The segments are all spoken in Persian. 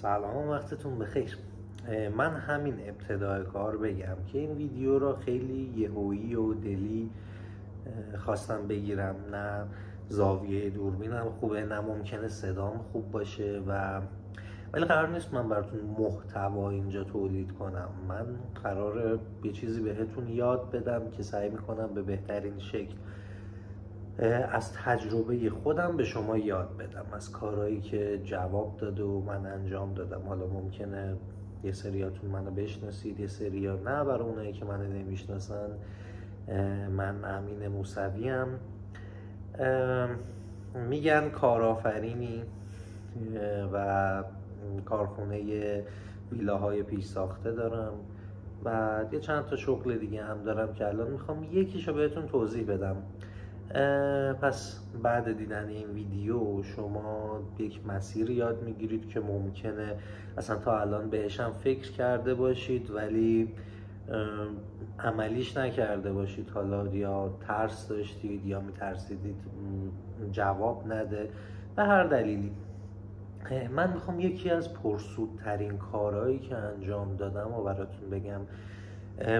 سلام، وقتتون بخیر. من همین ابتدای کار بگم که این ویدیو رو خیلی یهویی و دلی خواستم بگیرم. نه زاویه دوربینم خوبه، نه ممکنه صدام خوب باشه ولی قرار نیست من براتون محتوا اینجا تولید کنم. من قراره یه چیزی بهتون یاد بدم که سعی میکنم به بهترین شکل از تجربه خودم به شما یاد بدم، از کارهایی که جواب داده و من انجام دادم. حالا ممکنه یه سریاتون منو بشناسید، یه سریا نه. برای اونایی که منو نمیشناسن، من امین موسویم. میگن کارآفرینی و کارخونه ویلاهای پیش ساخته دارم و یه چند تا شغل دیگه هم دارم که الان میخوام یکیشو بهتون توضیح بدم. پس بعد دیدن این ویدیو شما یک مسیر یاد میگیرید که ممکنه اصلا تا الان بهش هم فکر کرده باشید ولی عملیش نکرده باشید. حالا یا ترس داشتید یا میترسیدید جواب نده، به هر دلیلی. من میخوام یکی از پرسودترین کارهایی که انجام دادم و براتون بگم.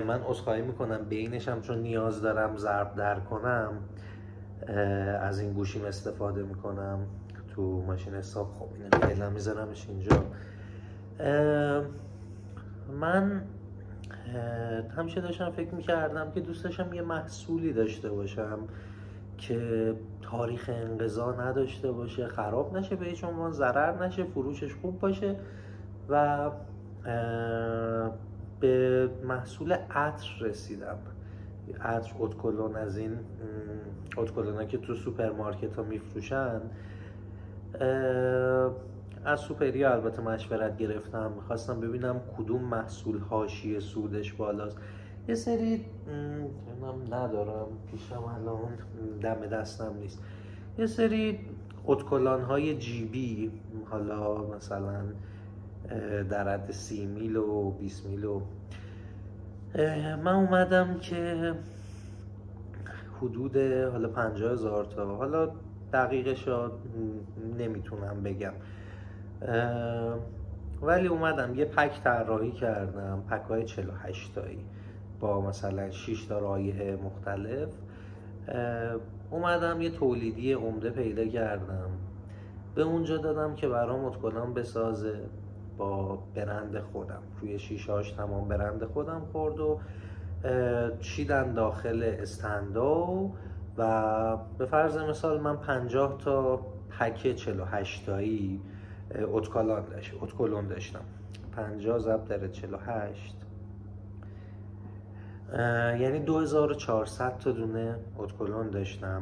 من عذرخواهی میکنم بینشم، چون نیاز دارم ضرب در کنم از این گوشیم استفاده میکنم تو ماشین حساب. خب اینو فعلا میذارمش اینجا. من همیشه داشتم فکر میکردم که دوست داشتم یه محصولی داشته باشم که تاریخ انقضا نداشته باشه، خراب نشه، به هیچ عنوان ضرر نشه، فروشش خوب باشه و به محصول عطر رسیدم. عطر اتکلون، از این اتکلونا که تو سوپرمارکت ها میفروشن. از سوپریا البته مشورت گرفتم، میخواستم ببینم کدوم محصول حاشیه سودش بالاست. یه سری ندارم پیشم الان، دم دستم نیست. یه سری اتکلان های جیبی، حالا مثلا در حد 30 میل و 20 میل و من اومدم که حدود حالا 50,000 تا، حالا دقیقش نمیتونم بگم، ولی اومدم یه پک طراحی کردم، پک های 48 تایی با مثلا 6 تا رایحه مختلف. اومدم یه تولیدی عمده پیدا کردم، به اونجا دادم که برام اتکلان بسازه با برند خودم. روی شیشهاش تمام برند خودم خورد و چیدن داخل استندا و به فرض مثال من 50 تا پک 48 تایی اتکلون داشتم. 50 ضرب در 48 یعنی 2400 تا دونه اتکلون داشتم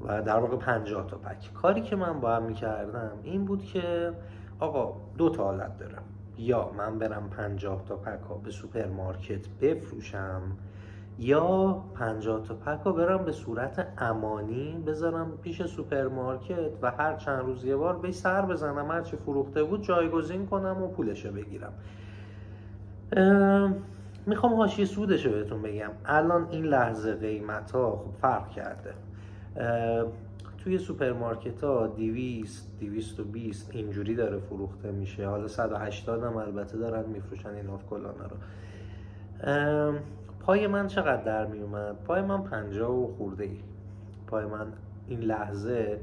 و در واقع 50 تا پک. کاری که من باید میکردم این بود که آقا دو تا حالت دارم، یا من برم 50 تا پک ها به سوپرمارکت بفروشم، یا 50 تا پک ها برم به صورت امانی بذارم پیش سوپرمارکت و هر چند روز یه بار بهش سر بزنم، هرچی فروخته بود جایگزین کنم و پولشو بگیرم. میخوام حاشیه سودشو بهتون بگم. الان این لحظه قیمت ها خب فرق کرده. توی سوپرمارکت ها 200 220 اینجوری داره فروخته میشه، حالا 180 هم البته دارن میفروشن این اتکلانا رو. پای من چقدر در میومد؟ پای من 50 و خورده ای. پای من این لحظه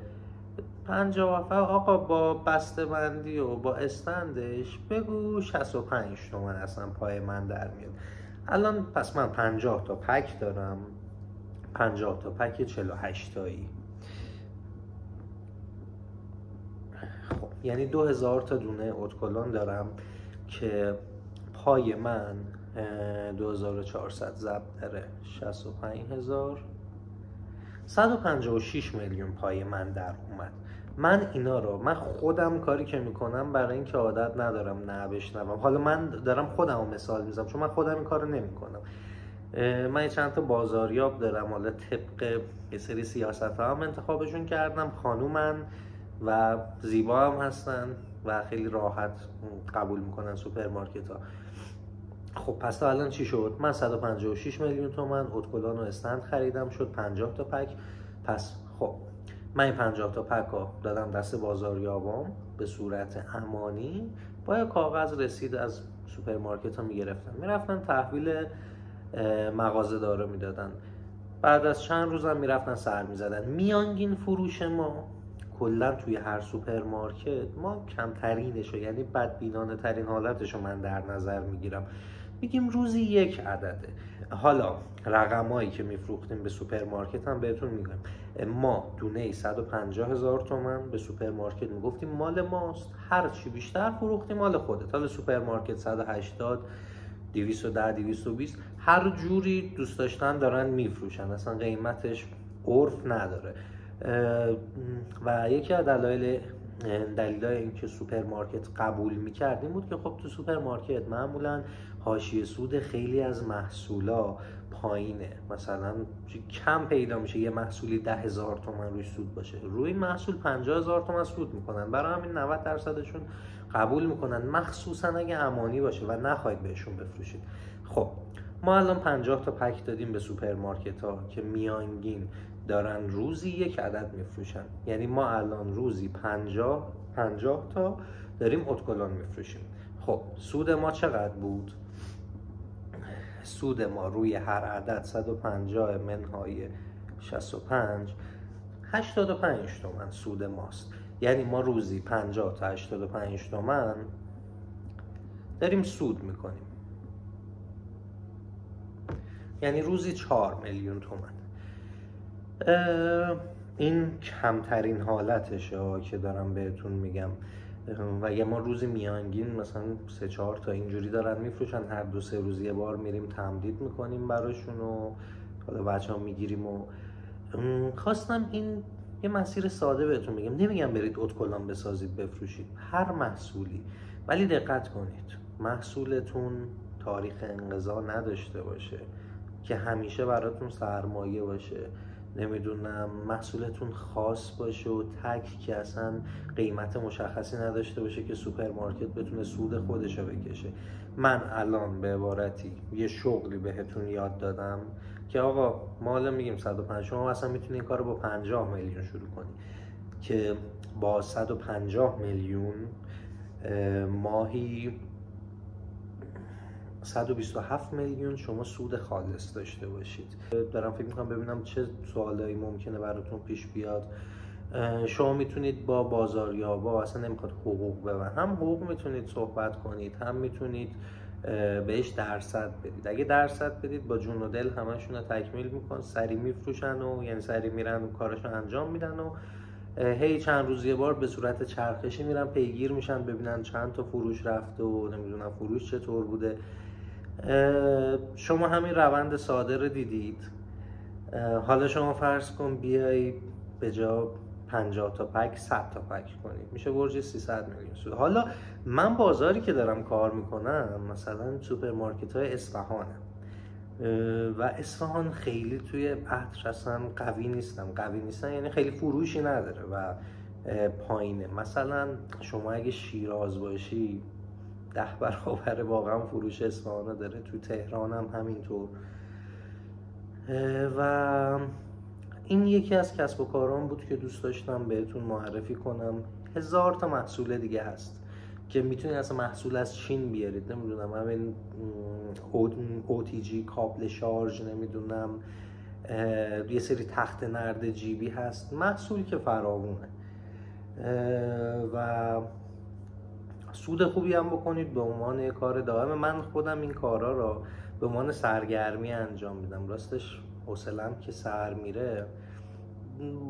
50 آقا با بسته بندی و با استندش بگو 65 تومن اصلا پای من در میاد. الان پس من 50 تا پک دارم، 50 تا پک 48 تایی، خب یعنی 2000 تا دونه اتکلون دارم که پای من 2400 ضرب در 65000 156 میلیون پای من در اومد. من اینا رو، من خودم کاری که میکنم برای این که عادت ندارم نه بشنوم، حالا من دارم خودم رو مثال میزنم چون من خودم این کار رو نمی کنم. من چند تا بازاریاب دارم، حالا طبق یه سری سیاست ها هم انتخابشون کردم، خانومن و زیبا هم هستن و خیلی راحت قبول میکنن سوپرمارکت ها. خب پس تا الان چی شد؟ من 156 میلیون تومن اتکلون و استند خریدم، شد 50 تا پک. پس خب من این 50 تا پک ها دادم دست بازاریابام به صورت امانی، با کاغذ رسید از سوپرمارکت ها میگرفتن، میرفتن تحویل مغازه داره میدادن. بعد از چند روز هم میرفتن سر میزدن. میانگین فروش ما کلا توی هر سوپرمارکت، ما کمترینشو، یعنی بدبینانه ترین حالتشو من در نظر میگیرم، میگیم روزی 1 عدده. حالا رقمایی که میفروختیم به سوپرمارکت هم بهتون میگم. ما دونه 150,000 تومان به سوپرمارکت میگفتیم مال ماست، هر چی بیشتر فروختیم مال خودت. حالا سوپرمارکت 180، 210، 220 هر جوری دوست داشتن دارن میفروشن، اصلا قیمتش عرف نداره. و یکی از دلایل اینکه سوپرمارکت قبول میکرد این بود که خب تو سوپرمارکت معمولا حاشیه سود خیلی از محصولا پایینه، مثلا کم پیدا میشه یه محصولی 10,000 تومان روش سود باشه، روی این محصول 50,000 تومان سود میکنن، برای همین 90%شون قبول میکنن، مخصوصا اگه امانی باشه و نخواید بهشون بفروشید. خب ما الان 50 تا پک دادیم به سوپرمارکت ها که میانگین دارن روزی 1 عدد میفروشن، یعنی ما الان روزی 50 تا داریم اتکلون میفروشیم. خب سود ما چقدر بود؟ سود ما روی هر عدد 150 منهای 65 85 تومن سود ماست. یعنی ما روزی 50 تا 85 تومن داریم سود میکنیم، یعنی روزی 4 میلیون تومن. این کمترین حالتشه که دارم بهتون میگم. و یه ما روزی میانگین مثلا 3-4 تا اینجوری دارن میفروشن، هر 2-3 روز یه بار میریم تمدید میکنیم براشون و حالا بچه ها میگیریم. و خواستم این یه مسیر ساده بهتون میگم، نمیگم برید اتکلون بسازید بفروشید، هر محصولی، ولی دقت کنید محصولتون تاریخ انقضا نداشته باشه که همیشه براتون سرمایه باشه، نمیدونم محصولتون خاص باشه و تک که اصلا قیمت مشخصی نداشته باشه که سوپرمارکت بتونه سود خودشو بکشه. من الان به عبارتی یه شغلی بهتون یاد دادم که آقا مال میگیم 150، شما اصلا میتونی این کارو با 50 میلیون شروع کنی که با 150 میلیون ماهی 127 میلیون شما سود خالص داشته باشید. دارم فکر میکنم ببینم چه سوالایی ممکنه براتون پیش بیاد. شما میتونید با بازاریابا، اصلا نمیخواد حقوق ببرن، هم حقوق میتونید صحبت کنید، هم میتونید بهش درصد بدید. اگه درصد بدید با جون و دل همشون رو تکمیل میکنن، سری میفروشن و یعنی سری میرن و کارشو انجام میدن و هی چند روز یه بار به صورت چرخشی میرن پیگیر میشن ببینن چند تا فروش رفته و نمیدونم فروش چطور بوده. شما همین روند ساده رو دیدید. حالا شما فرض کن بیای به جا 50 تا پک 100 تا پک کنید، میشه برج 300 میلیون سود. حالا من بازاری که دارم کار میکنم مثلا سوپرمارکت های اصفهانه و اصفهان خیلی توی عطر اصلا قوی نیستن یعنی خیلی فروشی نداره و پایینه. مثلا شما اگه شیراز باشی 10 برابر واقعا فروش اصفهان داره، تو تهران هم همینطور. و این یکی از کسب و کاران بود که دوست داشتم بهتون معرفی کنم. 1000 تا محصول دیگه هست که میتونید اصلا محصول از چین بیارید، نمیدونم همین OTG کابل شارژ، نمیدونم یه سری تخت نرد جیبی هست، محصول که فراوونه و سود خوبی هم بکنید به عنوان یه کار دائم. من خودم این کارا رو به عنوان سرگرمی انجام میدم، راستش حوصله‌ام که سر میره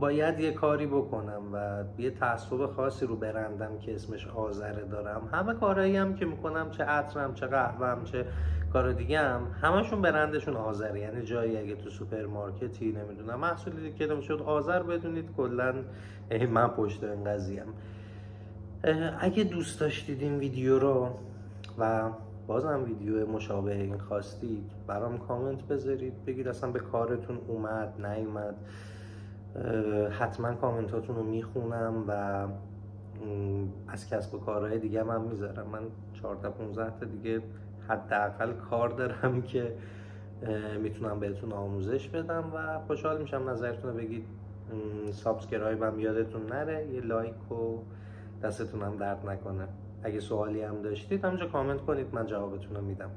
باید یه کاری بکنم و یه تعصب خاصی رو برندم که اسمش آذره دارم. همه کارهایی هم که میکنم، چه عطرم، چه قهوهم، چه کار دیگه هم، همشون برندشون آذره. یعنی جایی اگه تو سوپرمارکتی نمیدونم محصولی که نمیشد آذر بدونید کلا من پشت این قضیه‌ام. اگه دوست داشتید این ویدیو رو و بازم ویدیو مشابه این خواستید، برام کامنت بذارید بگید اصلا به کارتون اومد نیومد. حتما کامنتاتون رو میخونم و از کسب و کارهای دیگه هم میذارم. من 14-15 تا دیگه حداقل کار دارم که میتونم بهتون آموزش بدم و خوشحال میشم نظرتون رو بگید. سابسکرایب هم یادتون نره، یه لایک و دستتون هم درد نکنه. اگه سوالی هم داشتید همونجا کامنت کنید، من جوابتون رو میدم.